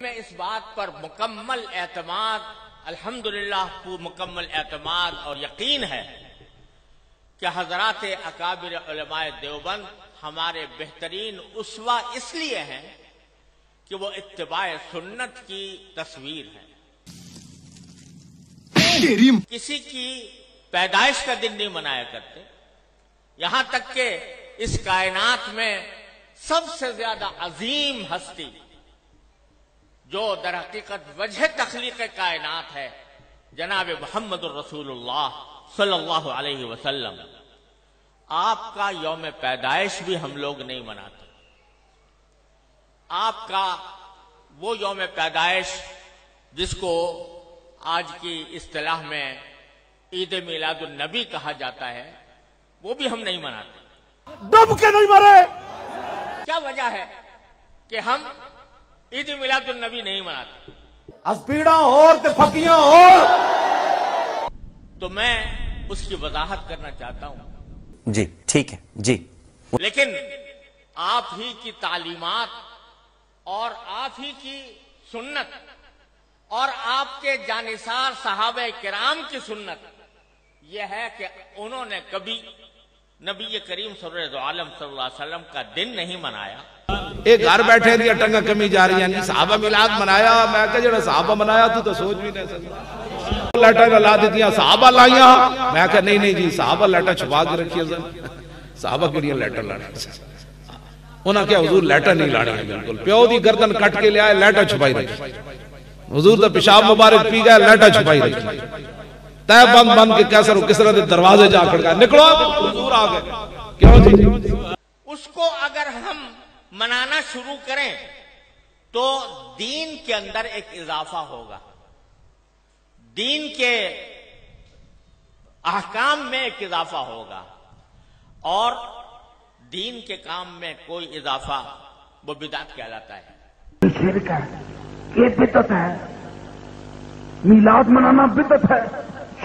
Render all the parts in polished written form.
میں اس بات پر مکمل اعتماد الحمدللہ مکمل اعتماد اور یقین ہے کہ حضرات اکابر علماء دیوبند ہمارے بہترین اسوہ اس لیے ہیں کہ وہ اتباع سنت کی تصویر ہے۔ کسی کی پیدائش کا دن نہیں منایا کرتے، یہاں تک کہ اس کائنات میں سب سے زیادہ عظیم ہستی جو در حقیقت وجہ تخلیق کائنات ہے جناب محمد الرسول اللہ صلی اللہ علیہ وسلم، آپ کا یوم پیدائش بھی ہم لوگ نہیں مناتے۔ آپ کا وہ یوم پیدائش جس کو آج کی اصطلاح میں عید میلاد النبی کہا جاتا ہے وہ بھی ہم نہیں مناتے۔ ڈب کے نہیں مرے۔ کیا وجہ ہے کہ ہم عید میلاد النبی نہیں مناتے؟ اسپیڑا اور تے پھکیاں اور۔ تو میں اس کی وضاحت کرنا چاہتا ہوں۔ جی ٹھیک ہے جی۔ لیکن آپ ہی کی تعلیمات اور آپ ہی کی سنت اور آپ کے جانثار صحابہ کرام کی سنت یہ ہے کہ انہوں نے کبھی نبی کریم سرور عالم صلی اللہ علیہ وسلم کا دن نہیں منایا۔ ایک گھر بیٹھے دیا ٹنگا کمی جا رہی ہیں صحابہ میلاد منایا، میں کہا جڑا صحابہ منایا تو سوچ بھی نہیں سکتا۔ لیٹر لا دیتی ہیں صحابہ لائیاں، میں کہا نہیں جی صحابہ لیٹر چھپا کے رکھیے صحابہ کے لیے لیٹر لانا۔ انہاں کیا حضور لیٹر نہیں لانا ہے، بالکل پیو دی گردن کٹ کے لے آئے لیٹر چھپائی رکھی، حضور دا پیشاب مبارک پی گئے لیٹر چھپائی رکھی، تے بند بند کے کیسر و کسرہ دے دروازے جا کھڑ گئے، نکلو حضور آ گئے۔ کیوں جی؟ اس کو اگر ہم منانا شروع کریں تو دین کے اندر ایک اضافہ ہوگا، دین کے احکام میں ایک اضافہ ہوگا، اور دین کے کام میں کوئی اضافہ وہ بدعت کہلاتا ہے۔ شرک ہے، یہ بدعت ہے، میلاد منانا بدعت ہے،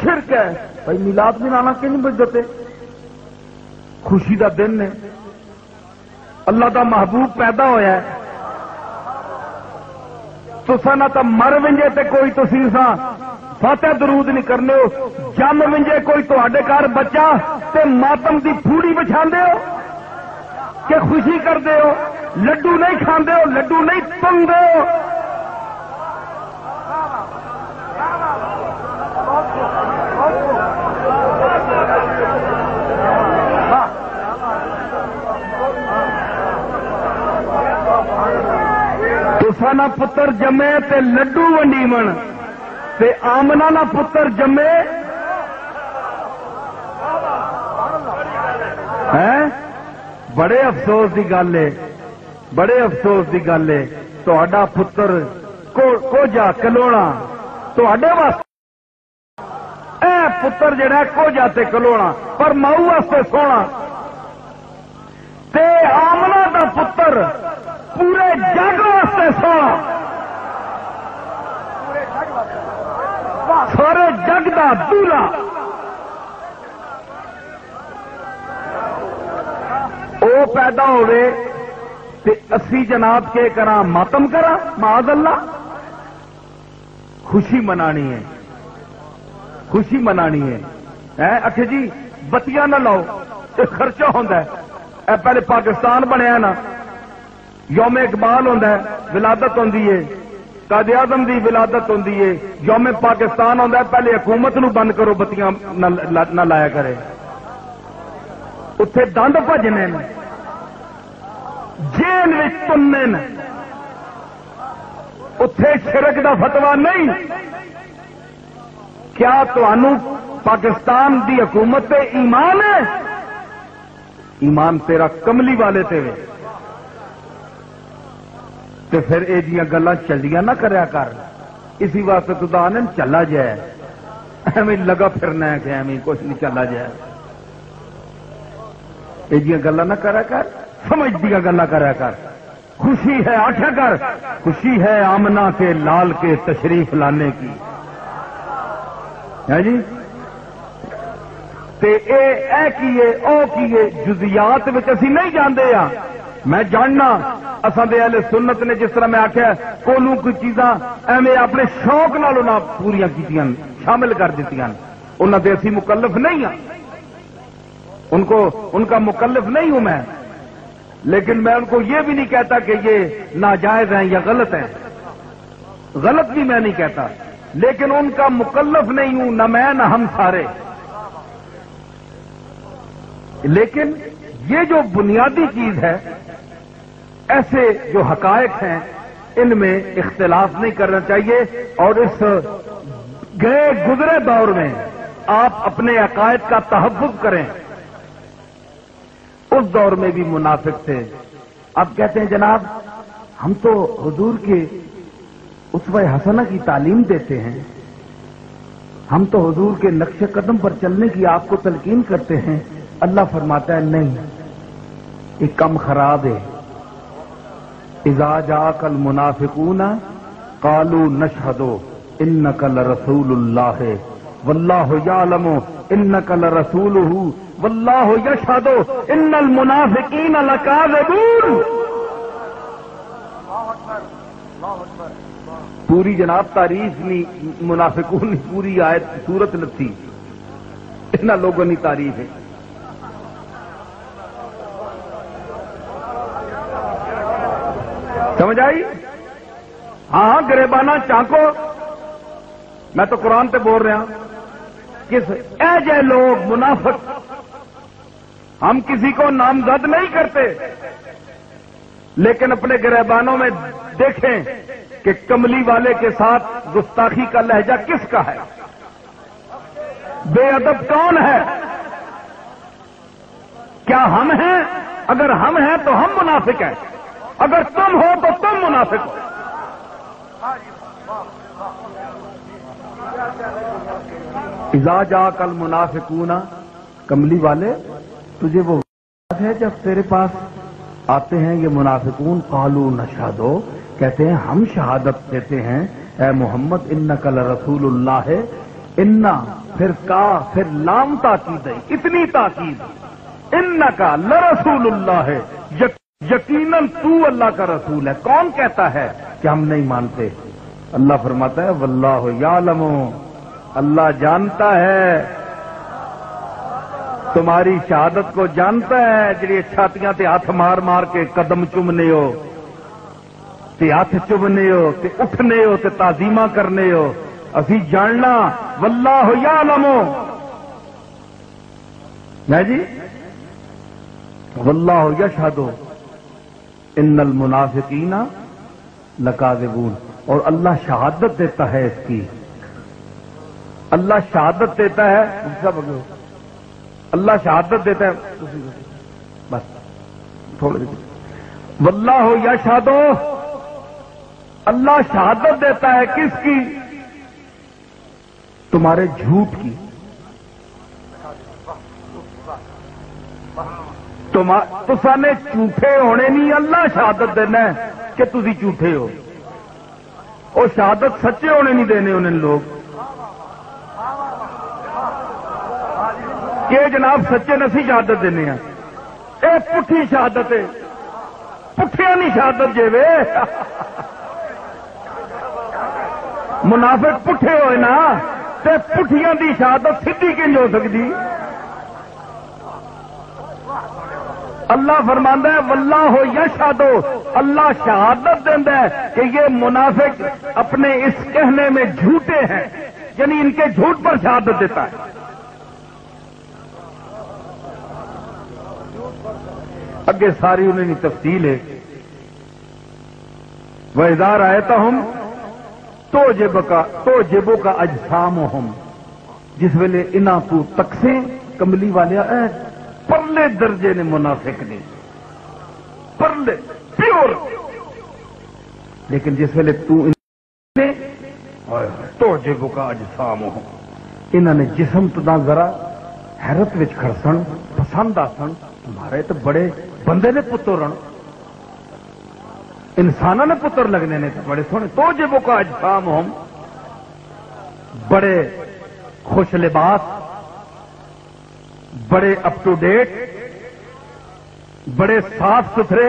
شرک ہے۔ بھائی میلاد منانا کیوں نہیں بدعت ہے؟ خوشی دا دن ہے، اللہ دا محبوب پیدا ہویا ہے، تسا نہ تا مر ونجے تے کوئی تسیساں فاتح درود نہیں کرنے ہو، جم ونجے کوئی تواڈے گھر بچہ تے ماتم دی پھوڑی بچھاندے ہو کہ خوشی کردے ہو، لڈو نہیں کھاندے ہو، لڈو نہیں تندے ہو۔ تسا نہ پتر جمے تے لڈو ونڈیمن تے آمنہ نہ پتر جمے ہیں۔ بڑے افسوس دی گل ہے، بڑے افسوس دی گل ہے، تہاڈا پتر کو جا کلونا تہاڈے واسطے اے پتر جڑا کو جا تے کلونا پر ماؤ واسطے سونا، تے آمنہ دا پتر پورے جگ واسطے سونا، سارے جگ دا دولہا۔ او پیدا ہوئے تے اسی جناب کے کرا ماتم کرا، معاذ اللہ۔ خوشی منانی ہے، خوشی منانی ہے۔ اچھا جی بتیاں نہ لاؤ، ایک خرچہ ہوتا ہے۔ اے پہلے پاکستان بنیا نا، یوم اقبال ہوتا ہے، ولادت ہوندی ہے، قائد اعظم دی ولادت ہوندی ہے، یوم پاکستان ہوتا ہے، پہلے حکومت نو بند کرو بتیاں نہ لایا کرے، اتھے دند بھجنے جیل وچ تننے اتھے شرک دا فتوا نہیں۔ کیا تانوں پاکستان دی حکومت تے ایمان ہے؟ ایمان تیرا کملی والے تے وے تے پھر اے جیاں گلاں چلیاں نہ کریا کر۔ اسی واسطے تو دانے چلا جائے، ایویں لگا پھرنا ہے کہ ایویں کچھ نہیں چلا جائے۔ اے جیاں گلاں نہ کریا کر، سمجھ دیا گلاں کریا کر۔ خوشی ہے آٹھا کر، خوشی ہے آمنہ کے لال کے تشریف لانے کی، ہے جی۔ تے اے کیے او کیے جزیات وچ اسی نہیں جاندے ہاں، میں جاننا اساں دے اہل سنت نے جس طرح میں آخیا کولوں کوئی چیزاں ایویں اپنے شوق نال انہاں پوریاں کیتیاں شامل کر دتیاں انہاں دے اسی مکلف نہیں ہاں ان کا مکلف نہیں ہوں میں لیکن میں ان کو یہ بھی نہیں کہتا کہ یہ ناجائز ہیں یا غلط ہیں غلط بھی میں نہیں کہتا لیکن ان کا مکلف نہیں ہوں نہ میں نہ ہم سارے لیکن یہ جو بنیادی چیز ہے ایسے جو حقائق ہیں ان میں اختلاف نہیں کرنا چاہیے اور اس گئے گزرے دور میں آپ اپنے عقائد کا تحفظ کریں اس دور میں بھی منافق تھے اب کہتے ہیں جناب ہم تو حضور کے اسوہ حسنہ کی تعلیم دیتے ہیں ہم تو حضور کے نقش قدم پر چلنے کی آپ کو تلقین کرتے ہیں اللہ فرماتا ہے نہیں یہ کم خراب ہے اذا جاءک المنافقون قالوا نشهد انک لرسول اللہ واللہ یعلم انک لرسولہ واللہ یشہد ان المنافقین لکاذبون پوری جناب تعریف نہیں منافقون نہیں پوری آیت سورت لتی اتنا لوگوں نے تعریف ہے سمجھ آئی ہاں گریبانہ چانکو میں تو قرآن پہ بول رہا کس ایجے لوگ منافق ہم کسی کو نامزد نہیں کرتے لیکن اپنے گریبانوں میں دیکھیں کہ کملی والے کے ساتھ گستاخی کا لہجہ کس کا ہے بے ادب کون ہے کیا ہم ہیں اگر ہم ہیں تو ہم منافق ہیں اگر تم ہو تو تم منافق ہو اذا جاءک المنافقون کملی والے تجھے وہ بات ہے جب تیرے پاس آتے ہیں یہ منافقون قالوا نشہد کہتے ہیں ہم شہادت دیتے ہیں اے محمد انک لرسول اللہ انا پھر لام تاکید ہے اتنی تاکید انک لرسول اللہ یقیناً تو اللہ کا رسول ہے کون کہتا ہے کہ ہم نہیں مانتے اللہ فرماتا ہے واللہ یعلم اللہ جانتا ہے تمہاری شہادت کو جانتا ہے جی چھاتیاں تے ہاتھ مار مار کے قدم چومنے ہو تے ہاتھ چومنے ہو تے اٹھنے ہو تے تعظیمہ کرنے ہو اسی جاننا واللہ یعلم ہے جی واللہ یشہد ان المنافقین لکاذبون اور اللہ شہادت دیتا ہے اس کی اللہ شہادت دیتا ہے اللہ شہادت دیتا ہے بس تھوڑے واللہ یشہد اللہ شہادت دیتا ہے کس کی تمہارے جھوٹ کی تسانے جھوٹے ہونے نہیں اللہ شہادت دینا ہے کہ تسی جھوٹے ہو اور شہادت سچے ہونے نہیں دینے انہیں لوگ کہ جناب سچے نسی شہادت دینے ہیں اے پٹھی شہادت ہے پٹھیا نہیں شہادت جے وے منافق پٹھے ہوئے نا تے پٹھیاں دی شہادت سیدھی کنج ہو سکتی اللہ فرماندا ہے واللہ یشہد اللہ شہادت دیندا ہے کہ یہ منافق اپنے اس کہنے میں جھوٹے ہیں یعنی ان کے جھوٹ پر شہادت دیتا ہے اگے ساری انہیں تفصیل ہے وَإِذَا رَأَيْتَهُمْ تُعْجِبُكَ أَجْسَامُهُمْ جس ویلے انہاں کو تکسیں کملی والے پرلے درجے نے منافق نے پرلے پیور لیکن جس ویلے تعجبک اجسامہم انہاں نے جسم تو نہ ذرا حیرت وچ کھڑسن پسند آسن تمہارے تو بڑے بندے نے پترن انسانوں نے پتر لگنے نے بڑے سونے تعجبک اجسامہم بڑے خوش لباس بڑے اپ ٹو ڈیٹ بڑے صاف ستھرے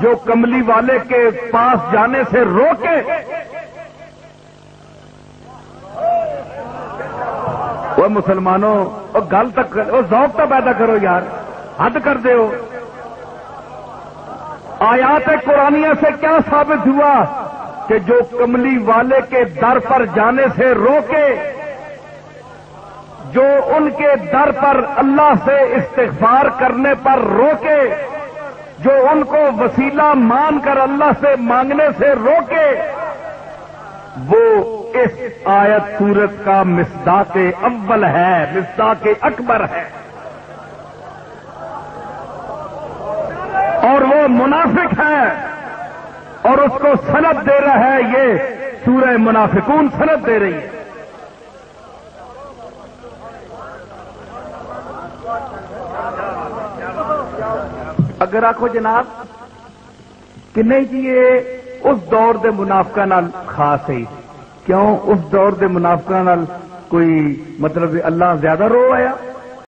جو کملی والے کے پاس جانے سے روکے، وہ مسلمانوں وہ گل تک وہ ذوق تو پیدا کرو یار، حد کر دے ہو۔ آیات قرآنیہ سے کیا ثابت ہوا کہ جو کملی والے کے در پر جانے سے روکے، جو ان کے در پر اللہ سے استغفار کرنے پر روکے، جو ان کو وسیلہ مان کر اللہ سے مانگنے سے روکے، وہ اس آیت سورت کا مصداق اول ہے، مصداق اکبر ہے، اور وہ منافق ہے اور اس کو سند دے رہا ہے، یہ سورہ منافقون سند دے رہی ہے۔ اگر آخو جناب کہ نہیں جی یہ اس دور دے منافقاں نال خاص ہے، کیوں اس دور دے منافقاں نال کوئی مطلب اللہ زیادہ رو آیا؟